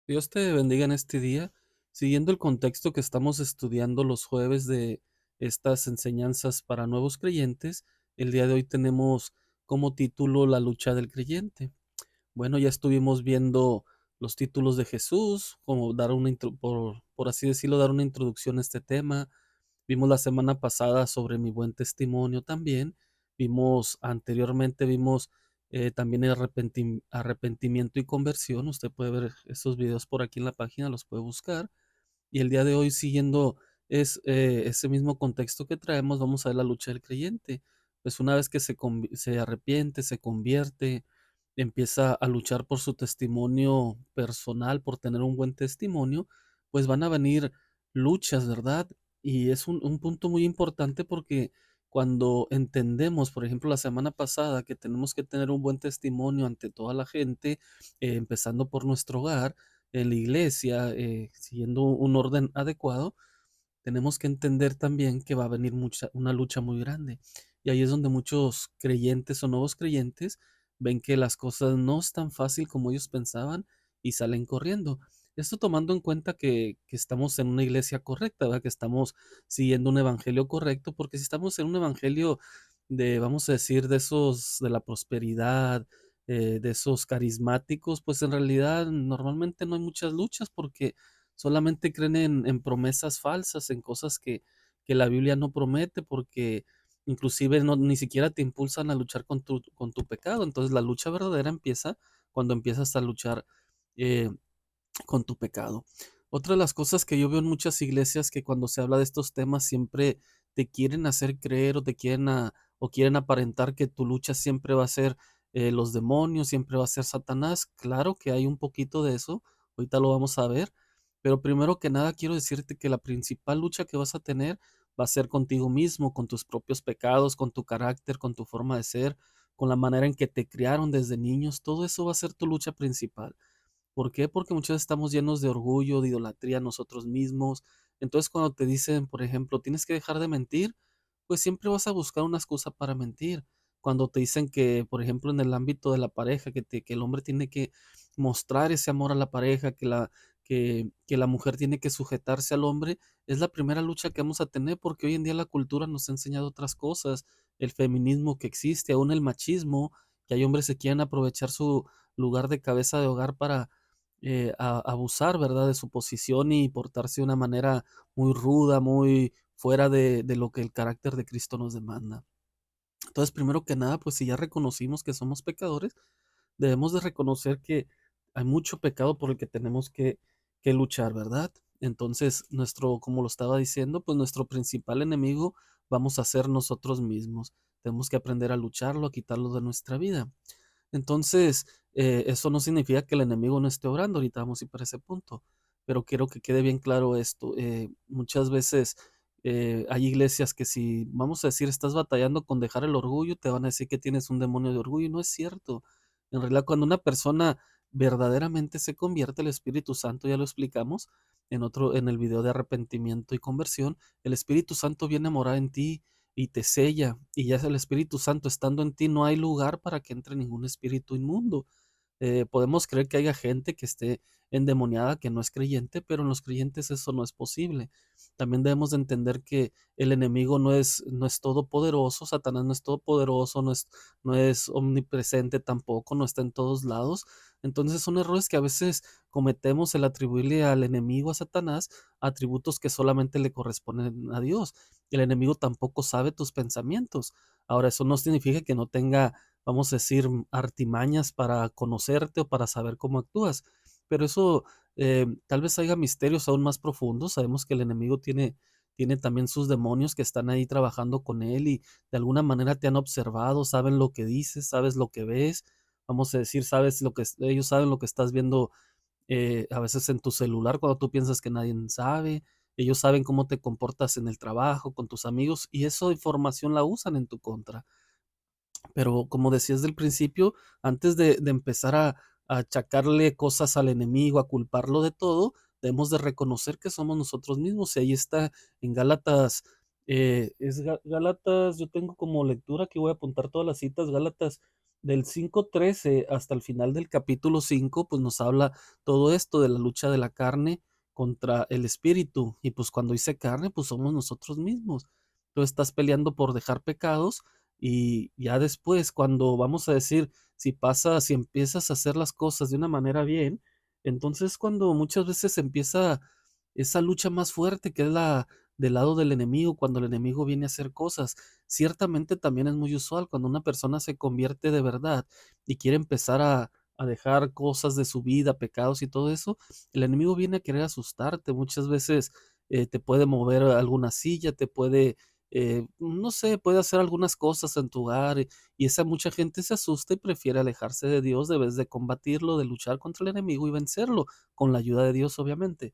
Dios te bendiga en este día. Siguiendo el contexto que estamos estudiando los jueves de estas enseñanzas para nuevos creyentes, el día de hoy tenemos como título La lucha del creyente. Bueno, ya estuvimos viendo los títulos de Jesús, como dar por así decirlo, dar una introducción a este tema. Vimos la semana pasada sobre mi buen testimonio también. Vimos también el arrepentimiento y conversión. Usted puede ver esos videos por aquí en la página, los puede buscar. Y el día de hoy, siguiendo ese mismo contexto que traemos, vamos a ver la lucha del creyente. Pues una vez que se arrepiente, se convierte, empieza a luchar por su testimonio personal, por tener un buen testimonio, pues van a venir luchas, ¿verdad? Y es un punto muy importante porque cuando entendemos, por ejemplo, la semana pasada, que tenemos que tener un buen testimonio ante toda la gente, empezando por nuestro hogar, en la iglesia, siguiendo un orden adecuado, tenemos que entender también que va a venir una lucha muy grande. Y ahí es donde muchos creyentes o nuevos creyentes ven que las cosas no es tan fácil como ellos pensaban y salen corriendo. Esto tomando en cuenta que estamos en una iglesia correcta, ¿verdad? Que estamos siguiendo un evangelio correcto, porque si estamos en un evangelio de, vamos a decir, de esos de la prosperidad, de esos carismáticos, pues en realidad normalmente no hay muchas luchas porque solamente creen en promesas falsas, en cosas que la Biblia no promete, porque inclusive ni siquiera te impulsan a luchar con tu pecado. Entonces, la lucha verdadera empieza cuando empiezas a luchar, eh, con tu pecado. Otra de las cosas que yo veo en muchas iglesias que cuando se habla de estos temas siempre te quieren hacer creer o quieren aparentar que tu lucha siempre va a ser los demonios, siempre va a ser Satanás. Claro que hay un poquito de eso, ahorita lo vamos a ver, pero primero que nada quiero decirte que la principal lucha que vas a tener va a ser contigo mismo, con tus propios pecados, con tu carácter, con tu forma de ser, con la manera en que te criaron desde niños. Todo eso va a ser tu lucha principal. ¿Por qué? Porque muchas veces estamos llenos de orgullo, de idolatría a nosotros mismos. Entonces, cuando te dicen, por ejemplo, tienes que dejar de mentir, pues siempre vas a buscar una excusa para mentir. Cuando te dicen que, por ejemplo, en el ámbito de la pareja, que el hombre tiene que mostrar ese amor a la pareja, que la mujer tiene que sujetarse al hombre, es la primera lucha que vamos a tener porque hoy en día la cultura nos ha enseñado otras cosas, el feminismo que existe, aún el machismo, que hay hombres que quieren aprovechar su lugar de cabeza de hogar para abusar, ¿verdad? De su posición y portarse de una manera muy ruda, muy fuera de lo que el carácter de Cristo nos demanda. Entonces, primero que nada, pues si ya reconocimos que somos pecadores, debemos de reconocer que hay mucho pecado por el que tenemos que luchar, ¿verdad? Entonces, como lo estaba diciendo, pues nuestro principal enemigo vamos a ser nosotros mismos. Tenemos que aprender a lucharlo, a quitarlo de nuestra vida. Entonces, eso no significa que el enemigo no esté obrando, ahorita vamos a ir para ese punto, pero quiero que quede bien claro esto. Muchas veces hay iglesias que si, vamos a decir, estás batallando con dejar el orgullo, te van a decir que tienes un demonio de orgullo y no es cierto. En realidad, cuando una persona verdaderamente se convierte, el Espíritu Santo, ya lo explicamos en el video de arrepentimiento y conversión, el Espíritu Santo viene a morar en ti y te sella, y ya es el Espíritu Santo estando en ti, no hay lugar para que entre ningún espíritu inmundo. Podemos creer que haya gente que esté endemoniada, que no es creyente, pero en los creyentes eso no es posible. También debemos de entender que el enemigo no es todopoderoso, Satanás no es todopoderoso, no es omnipresente tampoco, no está en todos lados. Entonces son errores que a veces cometemos el atribuirle al enemigo, a Satanás, atributos que solamente le corresponden a Dios. El enemigo tampoco sabe tus pensamientos. Ahora, eso no significa que no tenga, vamos a decir, artimañas para conocerte o para saber cómo actúas. Pero eso, tal vez haya misterios aún más profundos. Sabemos que el enemigo tiene también sus demonios que están ahí trabajando con él y de alguna manera te han observado, saben lo que dices, sabes lo que ves. Vamos a decir, ellos saben lo que estás viendo a veces en tu celular cuando tú piensas que nadie sabe. Ellos saben cómo te comportas en el trabajo, con tus amigos, y esa información la usan en tu contra. Pero como decías del principio, antes de empezar a achacarle cosas al enemigo, a culparlo de todo, debemos de reconocer que somos nosotros mismos. Y ahí está en Gálatas, Gálatas, yo tengo como lectura que voy a apuntar todas las citas, Gálatas del 5:13 hasta el final del capítulo 5 pues nos habla todo esto de la lucha de la carne contra el espíritu. Y pues cuando dice carne, pues somos nosotros mismos. Tú estás peleando por dejar pecados y ya después, cuando vamos a decir, si empiezas a hacer las cosas de una manera bien, entonces cuando muchas veces empieza esa lucha más fuerte que es la del lado del enemigo, cuando el enemigo viene a hacer cosas. Ciertamente también es muy usual cuando una persona se convierte de verdad y quiere empezar a dejar cosas de su vida, pecados y todo eso, el enemigo viene a querer asustarte. Muchas veces te puede mover alguna silla, te puede, no sé, puede hacer algunas cosas en tu hogar y esa mucha gente se asusta y prefiere alejarse de Dios de vez de combatirlo, de luchar contra el enemigo y vencerlo, con la ayuda de Dios, obviamente.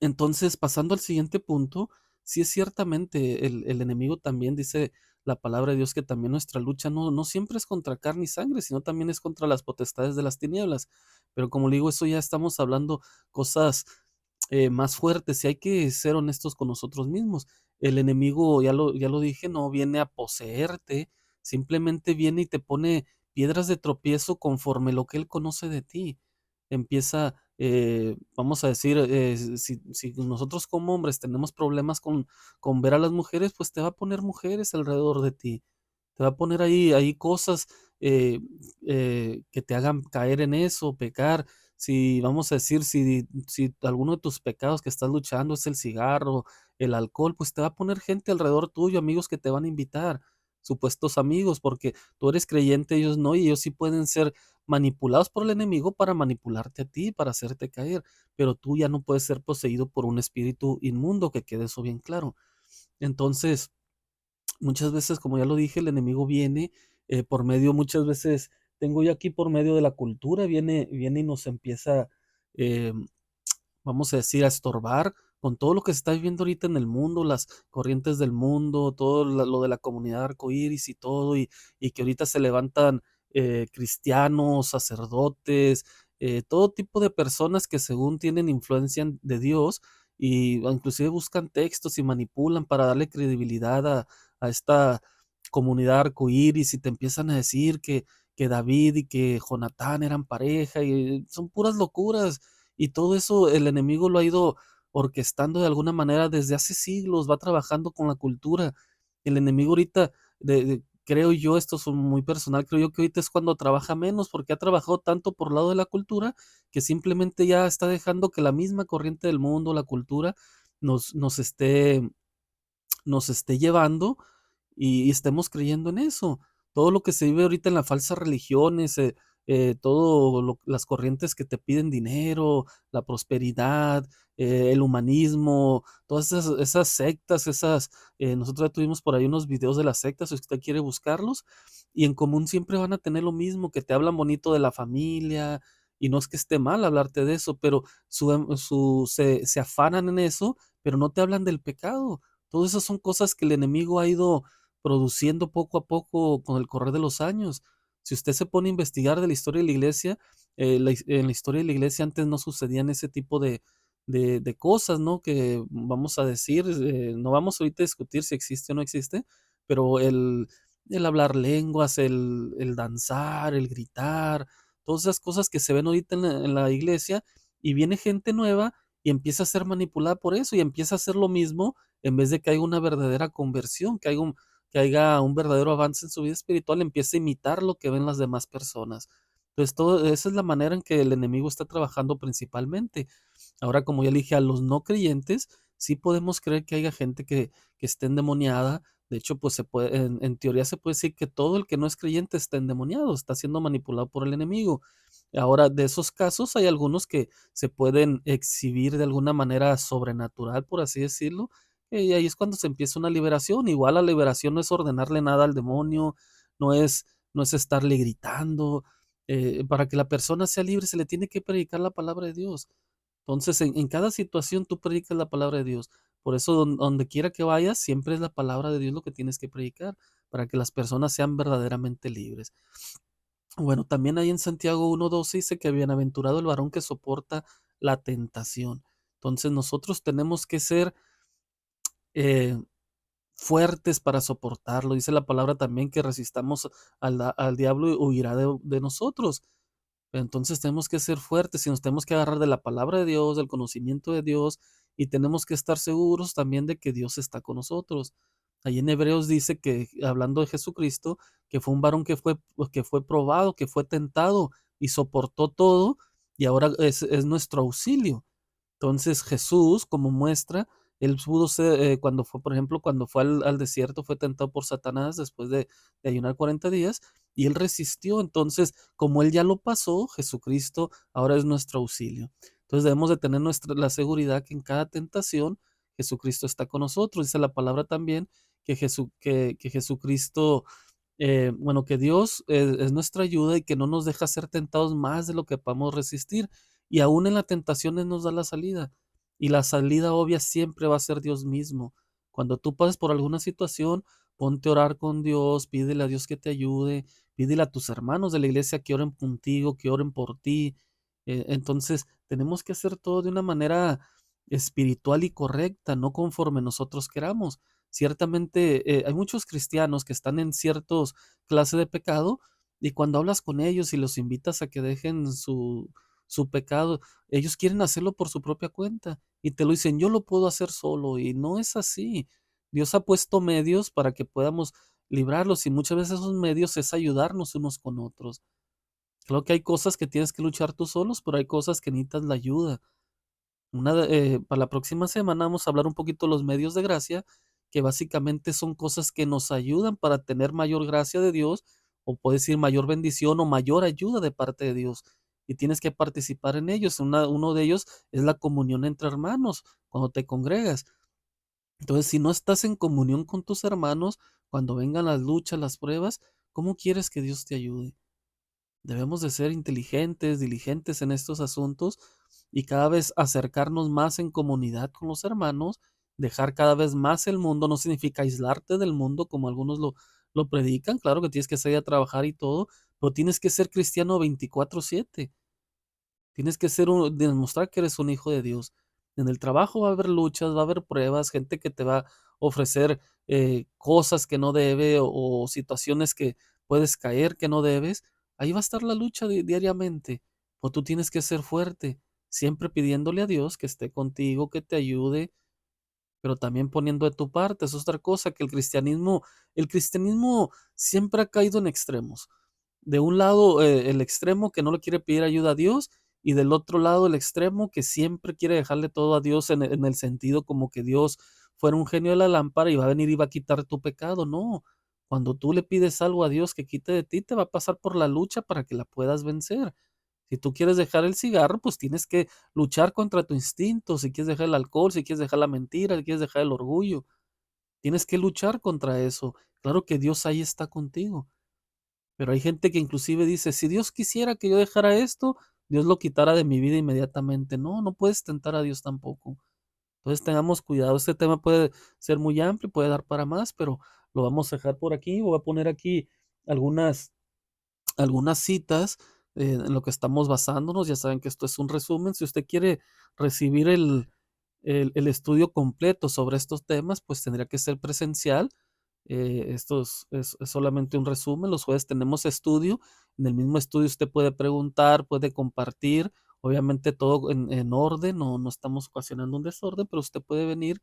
Entonces, pasando al siguiente punto, sí es ciertamente el enemigo también dice la palabra de Dios que también nuestra lucha no siempre es contra carne y sangre, sino también es contra las potestades de las tinieblas. Pero como le digo, eso ya estamos hablando cosas más fuertes y hay que ser honestos con nosotros mismos. El enemigo, ya lo dije, no viene a poseerte, simplemente viene y te pone piedras de tropiezo conforme lo que él conoce de ti. Empieza, vamos a decir, si nosotros como hombres tenemos problemas con ver a las mujeres, pues te va a poner mujeres alrededor de ti. Te va a poner ahí cosas, eh, que te hagan caer en eso, pecar. Si, vamos a decir, si alguno de tus pecados que estás luchando es el cigarro, el alcohol, pues te va a poner gente alrededor tuyo, amigos que te van a invitar, supuestos amigos, porque tú eres creyente, ellos no, y ellos sí pueden ser manipulados por el enemigo para manipularte a ti, para hacerte caer, pero tú ya no puedes ser poseído por un espíritu inmundo, que quede eso bien claro. Entonces, muchas veces, como ya lo dije, el enemigo viene por medio, muchas veces, tengo yo aquí por medio de la cultura, viene y nos empieza, eh, vamos a decir, a estorbar con todo lo que se está viviendo ahorita en el mundo, las corrientes del mundo, todo lo de la comunidad arcoíris y todo, y que ahorita se levantan cristianos, sacerdotes, todo tipo de personas que según tienen influencia de Dios y inclusive buscan textos y manipulan para darle credibilidad a esta comunidad arcoíris y te empiezan a decir que David y que Jonatán eran pareja y son puras locuras y todo eso el enemigo lo ha ido orquestando de alguna manera desde hace siglos, va trabajando con la cultura. El enemigo ahorita, creo yo, esto es muy personal, creo yo que ahorita es cuando trabaja menos, porque ha trabajado tanto por el lado de la cultura, que simplemente ya está dejando que la misma corriente del mundo, la cultura, nos esté llevando y estemos creyendo en eso. Todo lo que se vive ahorita en las falsas religiones, todo las corrientes que te piden dinero, la prosperidad, el humanismo, todas esas sectas, nosotros ya tuvimos por ahí unos videos de las sectas, si usted quiere buscarlos, y en común siempre van a tener lo mismo, que te hablan bonito de la familia, y no es que esté mal hablarte de eso, pero se afanan en eso, pero no te hablan del pecado. Todas esas son cosas que el enemigo ha ido produciendo poco a poco con el correr de los años. Si usted se pone a investigar de la historia de la iglesia, en la historia de la iglesia antes no sucedían ese tipo de cosas, ¿no? Que vamos a decir, no vamos ahorita a discutir si existe o no existe, pero el hablar lenguas, el danzar, el gritar, todas esas cosas que se ven ahorita en la iglesia y viene gente nueva y empieza a ser manipulada por eso y empieza a hacer lo mismo en vez de que haya una verdadera conversión, que haya un verdadero avance en su vida espiritual, empieza a imitar lo que ven las demás personas. Entonces, esa es la manera en que el enemigo está trabajando principalmente. Ahora, como ya le dije, a los no creyentes, sí podemos creer que haya gente que esté endemoniada. De hecho, pues en teoría se puede decir que todo el que no es creyente está endemoniado, está siendo manipulado por el enemigo. Ahora, de esos casos hay algunos que se pueden exhibir de alguna manera sobrenatural, por así decirlo, y ahí es cuando se empieza una liberación. Igual la liberación no es ordenarle nada al demonio, no es estarle gritando. Para que la persona sea libre se le tiene que predicar la palabra de Dios. Entonces, en cada situación tú predicas la palabra de Dios. Por eso, donde quiera que vayas, siempre es la palabra de Dios lo que tienes que predicar, para que las personas sean verdaderamente libres. Bueno, también ahí en Santiago 1:12 dice que bienaventurado el varón que soporta la tentación. Entonces, nosotros tenemos que ser, eh, fuertes para soportarlo. Dice la palabra también que resistamos al diablo y huirá de nosotros. Entonces tenemos que ser fuertes y nos tenemos que agarrar de la palabra de Dios, del conocimiento de Dios, y tenemos que estar seguros también de que Dios está con nosotros. Ahí en Hebreos dice que, hablando de Jesucristo, que fue un varón que fue probado, que fue tentado y soportó todo, y ahora es nuestro auxilio. Entonces Jesús, como muestra, él pudo ser, cuando fue, por ejemplo, cuando fue al desierto, fue tentado por Satanás después de ayunar 40 días y él resistió. Entonces, como él ya lo pasó, Jesucristo ahora es nuestro auxilio. Entonces debemos de tener la seguridad que en cada tentación Jesucristo está con nosotros. Dice la palabra también que Jesucristo, bueno, que Dios es nuestra ayuda y que no nos deja ser tentados más de lo que podamos resistir. Y aún en la tentación Él nos da la salida. Y la salida obvia siempre va a ser Dios mismo. Cuando tú pases por alguna situación, ponte a orar con Dios, pídele a Dios que te ayude, pídele a tus hermanos de la iglesia que oren contigo, que oren por ti. Entonces, tenemos que hacer todo de una manera espiritual y correcta, no conforme nosotros queramos. Ciertamente, hay muchos cristianos que están en ciertos clase de pecado y cuando hablas con ellos y los invitas a que dejen su pecado, ellos quieren hacerlo por su propia cuenta y te lo dicen, yo lo puedo hacer solo y no es así. Dios ha puesto medios para que podamos librarlos y muchas veces esos medios es ayudarnos unos con otros. Creo que hay cosas que tienes que luchar tú solos, pero hay cosas que necesitas la ayuda. Para la próxima semana vamos a hablar un poquito de los medios de gracia, que básicamente son cosas que nos ayudan para tener mayor gracia de Dios, o puedes decir mayor bendición o mayor ayuda de parte de Dios. Y tienes que participar en ellos. Uno de ellos es la comunión entre hermanos, cuando te congregas. Entonces, si no estás en comunión con tus hermanos, cuando vengan las luchas, las pruebas, ¿cómo quieres que Dios te ayude? Debemos de ser inteligentes, diligentes en estos asuntos y cada vez acercarnos más en comunidad con los hermanos, dejar cada vez más el mundo, no significa aislarte del mundo como algunos lo predican, claro que tienes que salir a trabajar y todo, pero tienes que ser cristiano 24/7. Tienes que demostrar que eres un hijo de Dios. En el trabajo va a haber luchas, va a haber pruebas, gente que te va a ofrecer cosas que no debe o situaciones que puedes caer que no debes. Ahí va a estar la lucha diariamente. O tú tienes que ser fuerte, siempre pidiéndole a Dios que esté contigo, que te ayude, pero también poniendo de tu parte. Es otra cosa que el cristianismo siempre ha caído en extremos. De un lado, el extremo que no le quiere pedir ayuda a Dios, y del otro lado, el extremo que siempre quiere dejarle todo a Dios en el sentido como que Dios fuera un genio de la lámpara y va a venir y va a quitar tu pecado. No, cuando tú le pides algo a Dios que quite de ti, te va a pasar por la lucha para que la puedas vencer. Si tú quieres dejar el cigarro, pues tienes que luchar contra tu instinto. Si quieres dejar el alcohol, si quieres dejar la mentira, si quieres dejar el orgullo, tienes que luchar contra eso. Claro que Dios ahí está contigo. Pero hay gente que inclusive dice, si Dios quisiera que yo dejara esto, Dios lo quitara de mi vida inmediatamente. No, no puedes tentar a Dios tampoco. Entonces tengamos cuidado. Este tema puede ser muy amplio, puede dar para más, pero lo vamos a dejar por aquí. Voy a poner aquí algunas, algunas citas en lo que estamos basándonos. Ya saben que esto es un resumen. Si usted quiere recibir el estudio completo sobre estos temas, pues tendría que ser presencial. Esto es solamente un resumen. Los jueves tenemos estudio. En el mismo estudio usted puede preguntar, puede compartir. Obviamente todo en orden, no estamos ocasionando un desorden, pero usted puede venir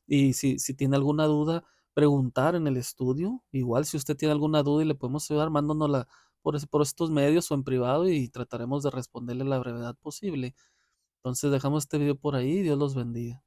y si tiene alguna duda, preguntar en el estudio. Igual si usted tiene alguna duda y le podemos ayudar, mándonosla por estos medios o en privado y trataremos de responderle a la brevedad posible. Entonces dejamos este video por ahí. Dios los bendiga.